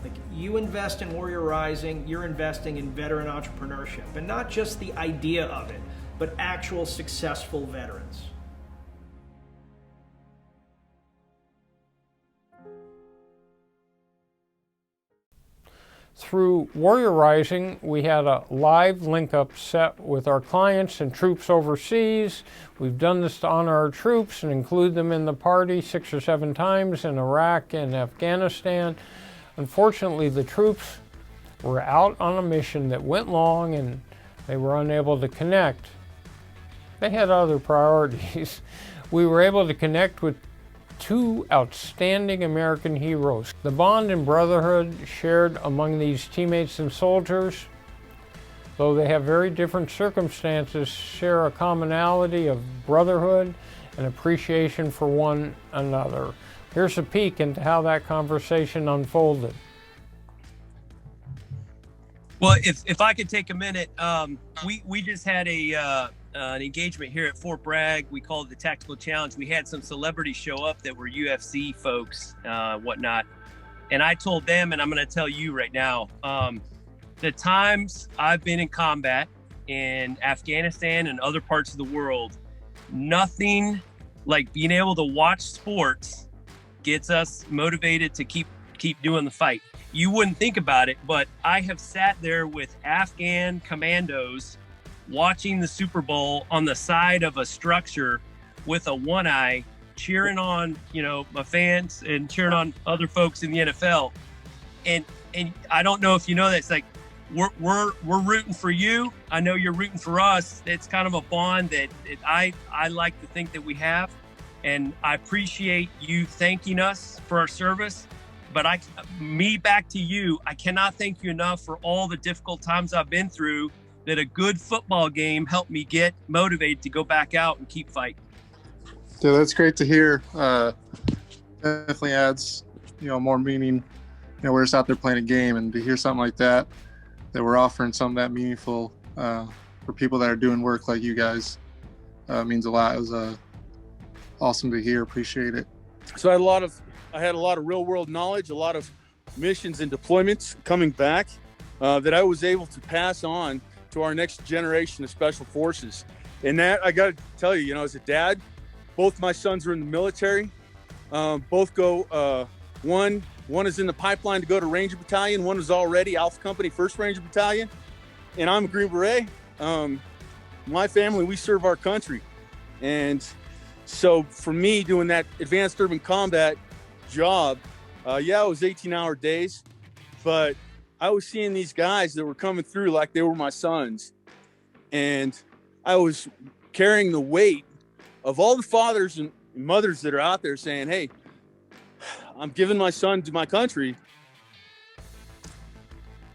Like, you invest in Warrior Rising, you're investing in veteran entrepreneurship, and not just the idea of it, but actual successful veterans. Through Warrior Rising, we had a live link-up set with our clients and troops overseas. We've done this to honor our troops and include them in the party 6 or 7 times in Iraq and Afghanistan. Unfortunately, the troops were out on a mission that went long and they were unable to connect. They had other priorities. We were able to connect with 2 outstanding American heroes. The bond and brotherhood shared among these teammates and soldiers, though they have very different circumstances, share a commonality of brotherhood and appreciation for one another. Here's a peek into how that conversation unfolded. Well, if I could take a minute, we just had an engagement here at Fort Bragg. We called it the Tactical Challenge. We had some celebrities show up that were UFC folks, whatnot. And I told them, and I'm going to tell you right now, the times I've been in combat in Afghanistan and other parts of the world, nothing like being able to watch sports gets us motivated to keep doing the fight. you wouldn't think about it, but I have sat there with Afghan commandos watching the Super Bowl on the side of a structure with a one eye, cheering on, my fans and cheering on other folks in the NFL. And I don't know if you know that, it's like we're rooting for you. I know you're rooting for us. It's kind of a bond that I like to think that we have, and I appreciate you thanking us for our service. But back to you, I cannot thank you enough for all the difficult times I've been through, that a good football game helped me get motivated to go back out and keep fighting. Yeah, that's great to hear. Definitely adds, more meaning. We're just out there playing a game, and to hear something like that we're offering something that meaningful for people that are doing work like you guys means a lot. It was awesome to hear. Appreciate it. So I had a lot of real world knowledge, a lot of missions and deployments coming back that I was able to pass on to our next generation of special forces. And that, I got to tell you, as a dad, both my sons are in the military. Both go, one is in the pipeline to go to Ranger Battalion. One is already Alpha Company, 1st Ranger Battalion. And I'm a Green Beret. My family, we serve our country. And so for me, doing that advanced urban combat job, it was 18-hour days, but I was seeing these guys that were coming through like they were my sons. And I was carrying the weight of all the fathers and mothers that are out there saying, hey, I'm giving my son to my country.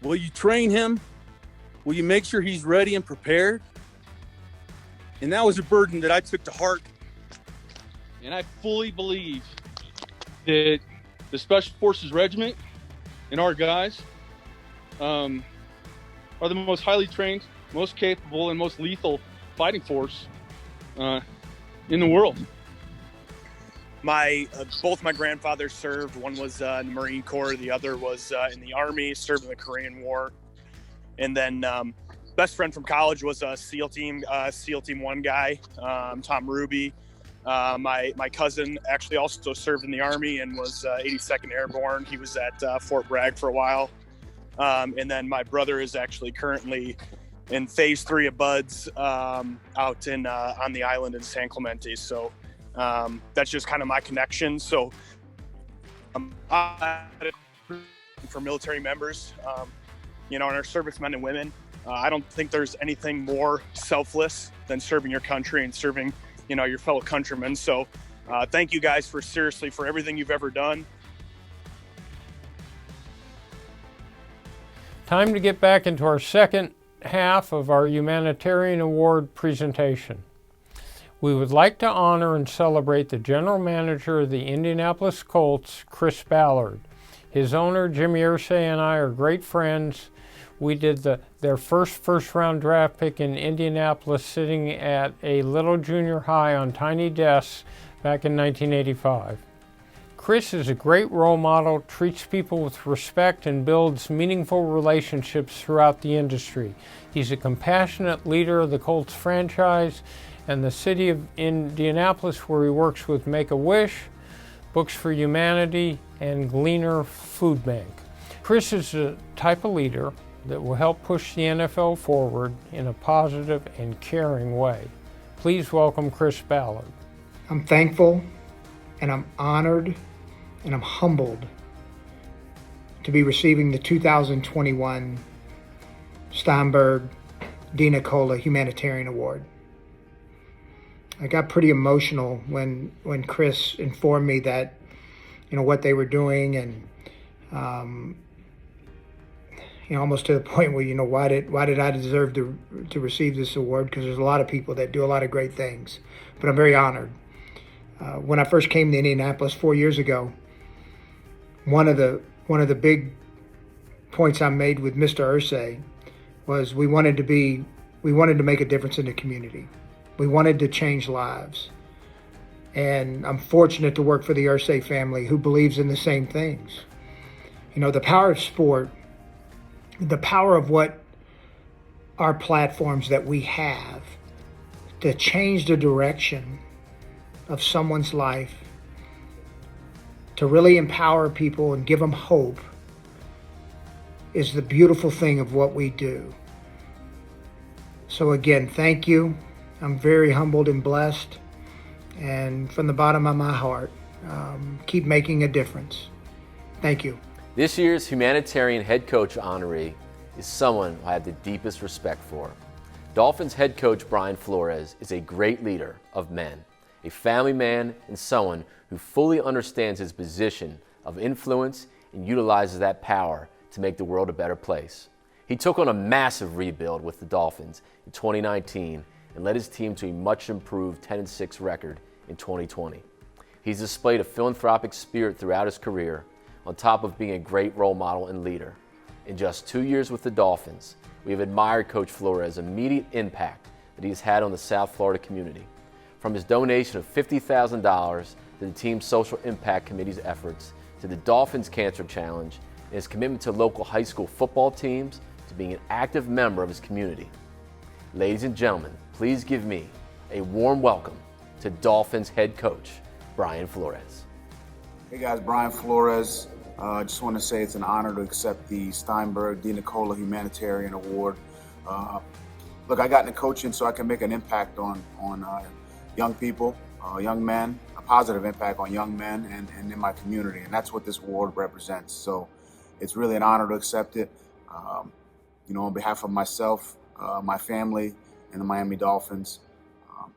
Will you train him? Will you make sure he's ready and prepared? And that was a burden that I took to heart. And I fully believe that the Special Forces Regiment and our guys are the most highly trained, most capable, and most lethal fighting force in the world. Both my grandfathers served. One was in the Marine Corps, the other was in the Army, served in the Korean War. And then best friend from college was a SEAL Team 1 guy, Tom Ruby. My cousin actually also served in the Army and was 82nd Airborne. He was at Fort Bragg for a while. And then my brother is actually currently in phase 3 of BUDS out in on the island in San Clemente. So that's just kind of my connection. So for military members, and our servicemen and women, I don't think there's anything more selfless than serving your country and serving, your fellow countrymen. So thank you guys for everything you've ever done. Time to get back into our second half of our Humanitarian Award presentation. We would like to honor and celebrate the general manager of the Indianapolis Colts, Chris Ballard. His owner, Jimmy Irsay, and I are great friends. We did their first-round draft pick in Indianapolis, sitting at a little junior high on tiny desks back in 1985. Chris is a great role model, treats people with respect, and builds meaningful relationships throughout the industry. He's a compassionate leader of the Colts franchise and the city of Indianapolis, where he works with Make-A-Wish, Books for Humanity, and Gleaner Food Bank. Chris is the type of leader that will help push the NFL forward in a positive and caring way. Please welcome Chris Ballard. I'm thankful and I'm honored and I'm humbled to be receiving the 2021 Steinberg Dina Cola Humanitarian Award. I got pretty emotional when Chris informed me that, what they were doing, and almost to the point where, why did I deserve to receive this award? Because there's a lot of people that do a lot of great things, but I'm very honored. When I first came to Indianapolis 4 years ago, one of the big points I made with Mr. Irsay was we wanted to make a difference in the community. We wanted to change lives. And I'm fortunate to work for the Irsay family, who believes in the same things. The power of sport, the power of what our platforms that we have to change the direction of someone's life, to really empower people and give them hope, is the beautiful thing of what we do. So again, thank you. I'm very humbled and blessed. And from the bottom of my heart, keep making a difference. Thank you. This year's Humanitarian head coach honoree is someone I have the deepest respect for. Dolphins head coach Brian Flores is a great leader of men, a family man, and someone who fully understands his position of influence and utilizes that power to make the world a better place. He took on a massive rebuild with the Dolphins in 2019 and led his team to a much improved 10-6 record in 2020. He's displayed a philanthropic spirit throughout his career, on top of being a great role model and leader. In just 2 years with the Dolphins, we have admired Coach Flores' immediate impact that he has had on the South Florida community. From his donation of $50,000 to the team's social impact committee's efforts, to the Dolphins Cancer Challenge, and his commitment to local high school football teams, to being an active member of his community. Ladies and gentlemen, please give me a warm welcome to Dolphins head coach, Brian Flores. Hey guys, Brian Flores. I just want to say it's an honor to accept the Steinberg D. Nicola Humanitarian Award. Look, I got into coaching so I can make an impact on young people, young men, a positive impact on young men and in my community, and that's what this award represents. So it's really an honor to accept it. On behalf of myself, my family, and the Miami Dolphins.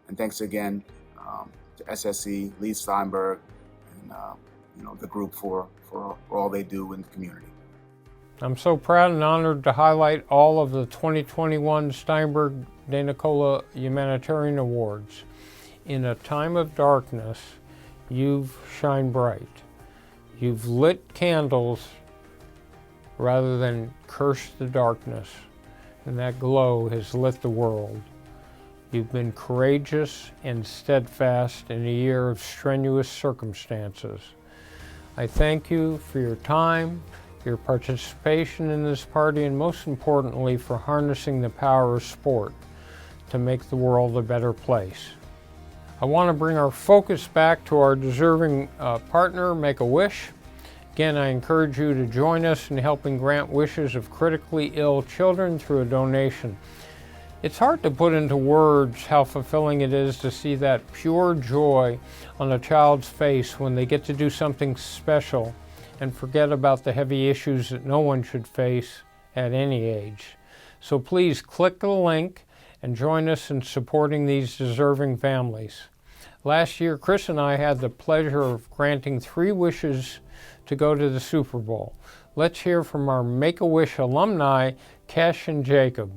And thanks again to SSE, Leigh Steinberg, and the group for all they do in the community. I'm so proud and honored to highlight all of the 2021 Steinberg De Nicola Humanitarian Awards. In a time of darkness, you've shined bright. You've lit candles rather than curse the darkness, and that glow has lit the world. You've been courageous and steadfast in a year of strenuous circumstances. I thank you for your time, your participation in this party, and most importantly for harnessing the power of sport to make the world a better place. I want to bring our focus back to our deserving partner, Make-A-Wish. Again, I encourage you to join us in helping grant wishes of critically ill children through a donation. It's hard to put into words how fulfilling it is to see that pure joy on a child's face when they get to do something special and forget about the heavy issues that no one should face at any age. So please click the link and join us in supporting these deserving families. Last year, Chris and I had the pleasure of granting 3 wishes to go to the Super Bowl. Let's hear from our Make-A-Wish alumni, Kesh and Jacob.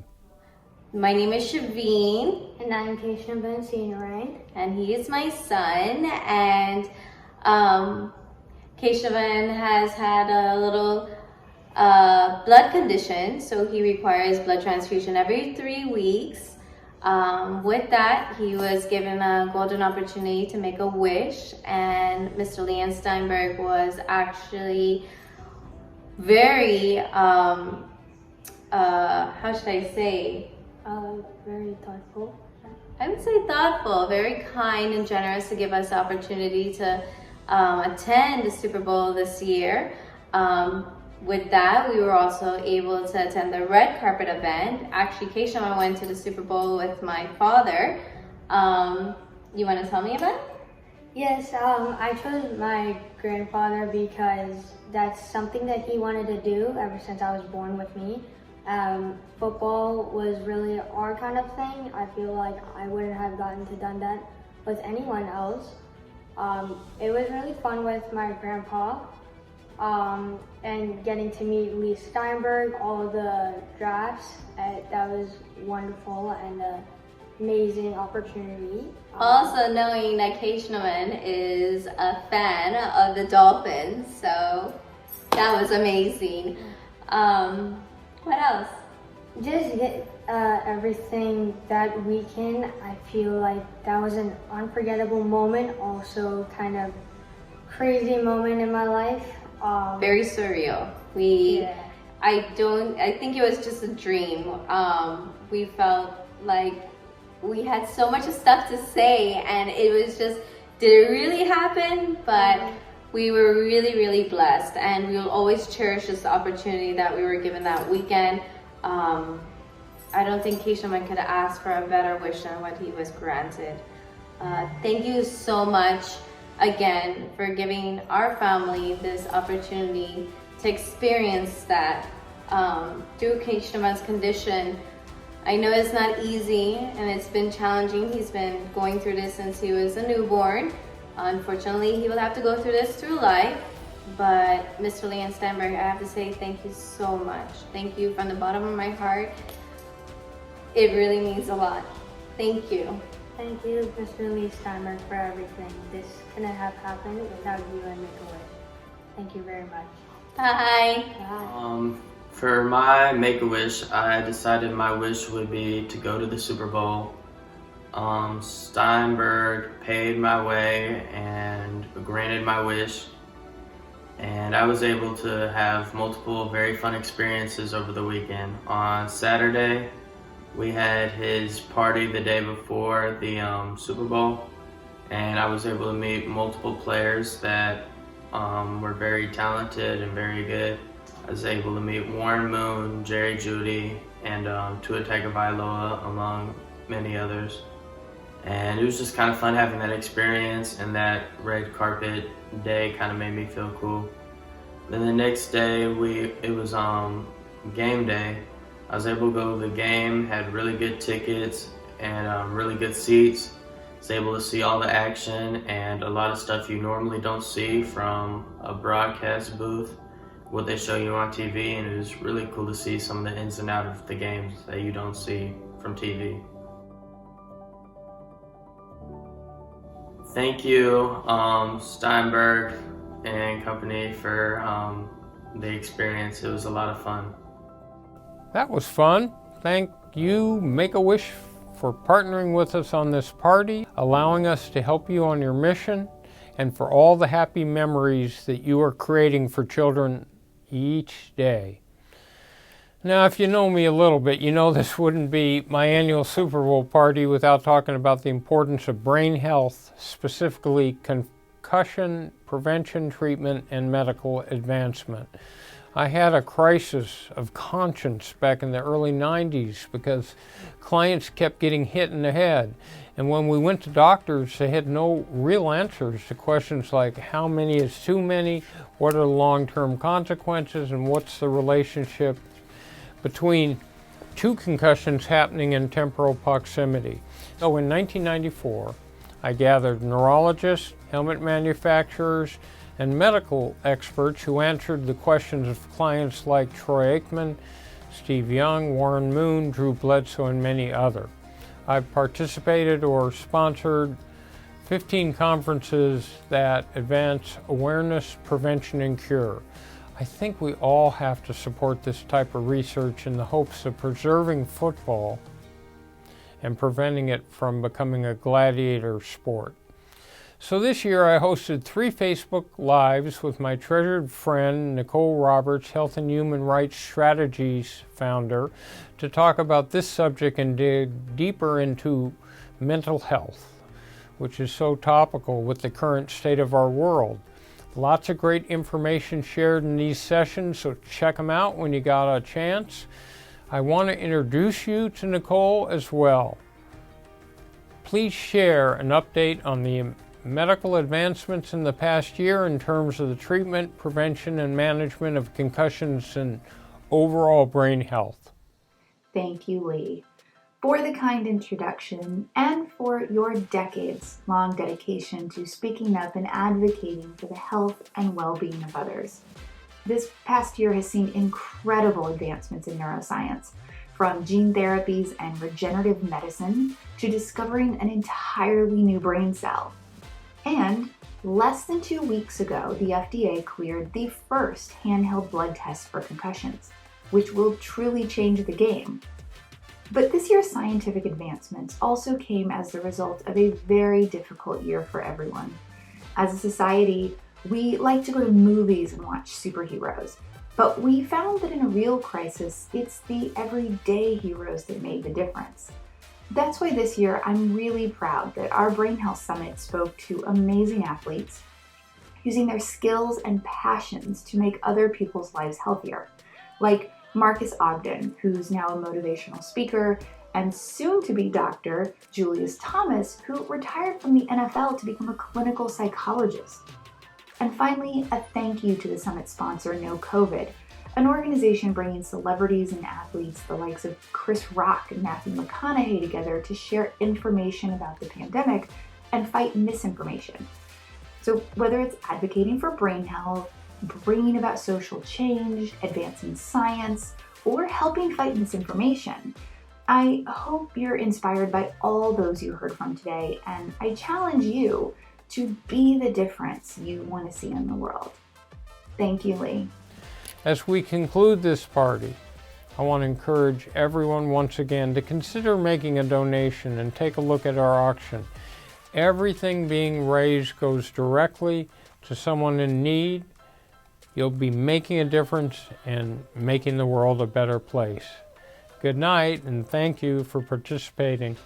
My name is Shaveen. And I'm Keisha Ben, and he is my son. And Keishavan has had a little blood condition, so he requires blood transfusion every 3 weeks. With that, he was given a golden opportunity to make a wish, and Mr. Leigh Steinberg was actually very, how should I say? Very thoughtful. I would say thoughtful, very kind and generous to give us the opportunity to attend the Super Bowl this year. With that, we were also able to attend the red carpet event. Actually, Keisha and I went to the Super Bowl with my father. You want to tell me about it? Yes, I chose my grandfather because that's something that he wanted to do ever since I was born with me. Football was really our kind of thing. I feel like I wouldn't have gotten to done that with anyone else. It was really fun with my grandpa and getting to meet Leigh Steinberg, all the drafts. That was wonderful and an amazing opportunity. Also knowing that Keishnaman is a fan of the Dolphins, so that was amazing. What else? Just everything that weekend, I feel like that was an unforgettable moment, also kind of crazy moment in my life. Very surreal. I think it was just a dream. We felt like we had so much stuff to say, and it was just, did it really happen? But We were really, really blessed, and we will always cherish this opportunity that we were given that weekend. I don't think Keishaman could have asked for a better wish than what he was granted. Thank you so much again for giving our family this opportunity to experience that through Keishaman's condition. I know it's not easy and it's been challenging. He's been going through this since he was a newborn. Unfortunately, he will have to go through this through life. But Mr. Leigh Steinberg, I have to say thank you so much. Thank you from the bottom of my heart. It really means a lot. Thank you. Thank you, Mr. Leigh Steinberg, for everything. This couldn't have happened without you and Make-A-Wish. Thank you very much. Hi. Bye. For my Make-A-Wish, I decided my wish would be to go to the Super Bowl. Steinberg paid my way and granted my wish. And I was able to have multiple very fun experiences over the weekend. On Saturday, we had his party the day before the Super Bowl, and I was able to meet multiple players that were very talented and very good. I was able to meet Warren Moon, Jerry Jeudy, and Tua Tagovailoa, among many others. And it was just kind of fun having that experience, and that red carpet day kind of made me feel cool. Then the next day, it was game day. I was able to go to the game, had really good tickets and really good seats. I was able to see all the action and a lot of stuff you normally don't see from a broadcast booth, what they show you on TV, and it was really cool to see some of the ins and outs of the games that you don't see from TV. Thank you, Steinberg and company, for the experience. It was a lot of fun. That was fun. Thank you, Make-A-Wish, for partnering with us on this party, allowing us to help you on your mission, and for all the happy memories that you are creating for children each day. Now, if you know me a little bit, you know this wouldn't be my annual Super Bowl party without talking about the importance of brain health, specifically concussion prevention, treatment, and medical advancement. I had a crisis of conscience back in the early 90s because clients kept getting hit in the head. And when we went to doctors, they had no real answers to questions like how many is too many, what are the long-term consequences, and what's the relationship between two concussions happening in temporal proximity. So in 1994, I gathered neurologists, helmet manufacturers, and medical experts who answered the questions of clients like Troy Aikman, Steve Young, Warren Moon, Drew Bledsoe, and many others. I've participated or sponsored 15 conferences that advance awareness, prevention, and cure. I think we all have to support this type of research in the hopes of preserving football and preventing it from becoming a gladiator sport. So this year I hosted 3 Facebook Lives with my treasured friend Nicole Roberts, Health and Human Rights Strategies founder, to talk about this subject and dig deeper into mental health, which is so topical with the current state of our world. Lots of great information shared in these sessions, so check them out when you got a chance. I want to introduce you to Nicole as well. Please share an update on the medical advancements in the past year in terms of the treatment, prevention, and management of concussions and overall brain health. Thank you, Leigh, for the kind introduction and for your decades-long dedication to speaking up and advocating for the health and well-being of others. This past year has seen incredible advancements in neuroscience, from gene therapies and regenerative medicine to discovering an entirely new brain cell. And less than 2 weeks ago, the FDA cleared the first handheld blood test for concussions, which will truly change the game. But this year's scientific advancements also came as the result of a very difficult year for everyone. As a society, we like to go to movies and watch superheroes, but we found that in a real crisis, it's the everyday heroes that made the difference. That's why this year I'm really proud that our Brain Health Summit spoke to amazing athletes using their skills and passions to make other people's lives healthier. Like Marcus Ogden, who's now a motivational speaker, and soon-to-be Dr. Julius Thomas, who retired from the NFL to become a clinical psychologist. And finally, a thank you to the summit sponsor, No COVID, an organization bringing celebrities and athletes, the likes of Chris Rock and Matthew McConaughey, together to share information about the pandemic and fight misinformation. So whether it's advocating for brain health, bringing about social change, advancing science, or helping fight misinformation, I hope you're inspired by all those you heard from today, and I challenge you to be the difference you want to see in the world. Thank you, Leigh. As we conclude this party, I want to encourage everyone once again to consider making a donation and take a look at our auction. Everything being raised goes directly to someone in need. You'll be making a difference and making the world a better place. Good night, and thank you for participating.